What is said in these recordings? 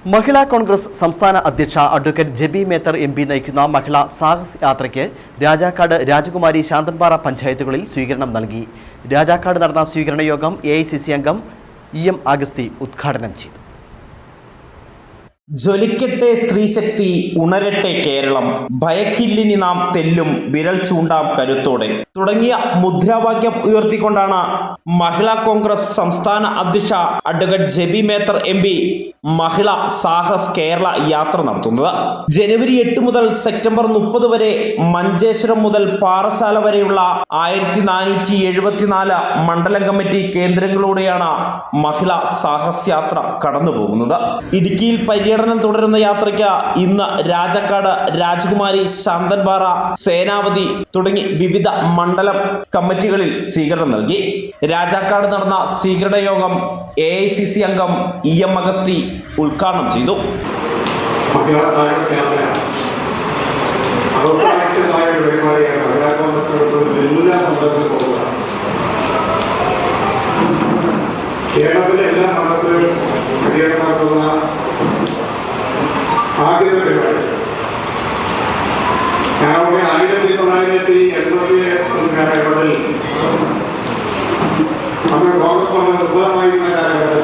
മഹിളാ കോൺഗ്രസ് സംസ്ഥാന അധ്യക്ഷ advocate JB Mather MP. നയിക്കുന്ന മഹിളാ സാഹസ് യാത്രയ്ക്ക് രാജാക്കാട്, രാജകുമാരി, ശാന്തൻപാറ പഞ്ചായത്തുകളിൽ സ്വീകരണം നൽകി. രാജാക്കാട് നടന്ന സ്വീകരണ യോഗം എ.ഐ.സി.സി അംഗം ഇ.എം. അഗസ്തി ഉദ്ഘാടനം ചെയ്തു. ജ്വലിക്കട്ടെ സ്ത്രീശക്തി, ഉണരട്ടെ കേരളം, ഭയക്കില്ലിനി നാം തെല്ലും, വിരൽ ചൂണ്ടാം കരുത്തോടെ തുടങ്ങിയ മുദ്രാവാക്യം ഉയർത്തിക്കൊണ്ടാണ് മഹിളാ കോൺഗ്രസ് സംസ്ഥാന അധ്യക്ഷ അഡ്വക്കേറ്റ് ജെബി മേത്തർ എം.പി. മഹിളാ സാഹസ് കേരള യാത്ര നടത്തുന്നത്. ജനുവരി 8 മുതൽ സെപ്റ്റംബർ 30 വരെ മഞ്ചേശ്വരം മുതൽ പാറശാല വരെയുള്ള 1474 മണ്ഡലം കമ്മിറ്റി കേന്ദ്രങ്ങളിലൂടെയാണ് മഹിളാ സാഹസ് യാത്ര കടന്നുപോകുന്നത്. ഇടുക്കിയിൽ പര്യടനം തുടരുന്ന യാത്രയ്ക്ക് ഇന്ന് രാജാക്കാട്, രാജകുമാരി, ശാന്തൻപാറ, സേനാപതി തുടങ്ങി വിവിധ മണ്ഡലം കമ്മിറ്റികളിൽ സ്വീകരണം നൽകി. രാജാക്കാട് നടന്ന സ്വീകരണ യോഗം എ.ഐ.സി.സി അംഗം ഇ.എം. അഗസ്തി ഉദ്ഘാടനം ചെയ്തു. കേരളത്തിലെ എല്ലാ മണ്ഡലത്തിലും പര്യടനമാക്കുന്ന ആദ്യത്തെ പരിപാടി. ഞങ്ങളുടെ 1980 കാലഘട്ടത്തിൽ അന്ന് കോൺഗ്രസ് നിർബന്ധമായിരുന്ന കാലഘട്ടത്തിൽ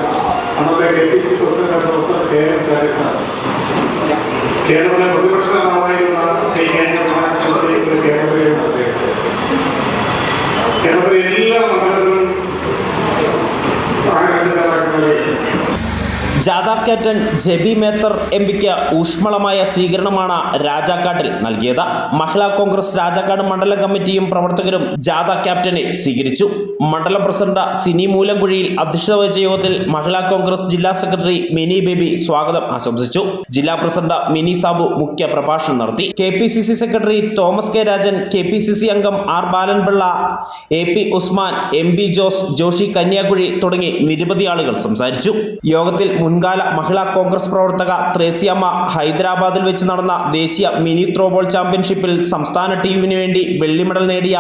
അന്നത്തെ KPC president professor K.M. Shajid കേരളത്തിലെ പ്രതിപക്ഷ നേതാവായിരുന്ന ശ്രീ കേരളത്തിലെ എല്ലാ മണ്ഡലത്തിലും ജാഥ ക്യാപ്റ്റൻ ജെബി മേത്തർ എം.പിക്ക് ഊഷ്മളമായ സ്വീകരണമാണ് രാജാക്കാട്ടിൽ നൽകിയത്. മഹിളാ കോൺഗ്രസ് രാജാക്കാട് മണ്ഡലം കമ്മിറ്റിയും പ്രവർത്തകരും ജാഥ ക്യാപ്റ്റനെ സ്വീകരിച്ചു. മണ്ഡലം പ്രസിഡന്റ് സിനി മൂലംകുഴിയിൽ അധ്യക്ഷത വഹിച്ച യോഗത്തിൽ മഹിളാ കോൺഗ്രസ് ജില്ലാ സെക്രട്ടറി മിനി ബേബി സ്വാഗതം ആശംസിച്ചു. ജില്ലാ പ്രസിഡന്റ് മിനി സാബു മുഖ്യ പ്രഭാഷണം നടത്തി. KPCC secretary Thomas K Rajan, KPCC അംഗം ആർ ബാലൻപിള്ള, AP ഉസ്മാൻ, MB ജോസ്, ജോഷി കന്യാകുഴി തുടങ്ങി നിരവധി ആളുകൾ സംസാരിച്ചു. യോഗത്തിൽ മുൻകാല മഹിളാ കോൺഗ്രസ് പ്രവർത്തക ത്രേസ്യാമ്മ ഹൈദരാബാദിൽ വെച്ച് നടന്ന ദേശീയ മിനി ത്രോബോൾ ചാമ്പ്യൻഷിപ്പിൽ സംസ്ഥാന ടീമിന് വേണ്ടി വെള്ളി മെഡൽ നേടിയ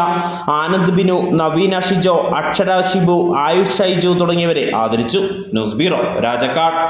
ആനന്ദ് ബിനു, നവീന ഷിജോ, അക്ഷര ഷിബു, ആയുഷ് ഷൈജു തുടങ്ങിയവരെ ആദരിച്ചു. News bureau, Rajakkad.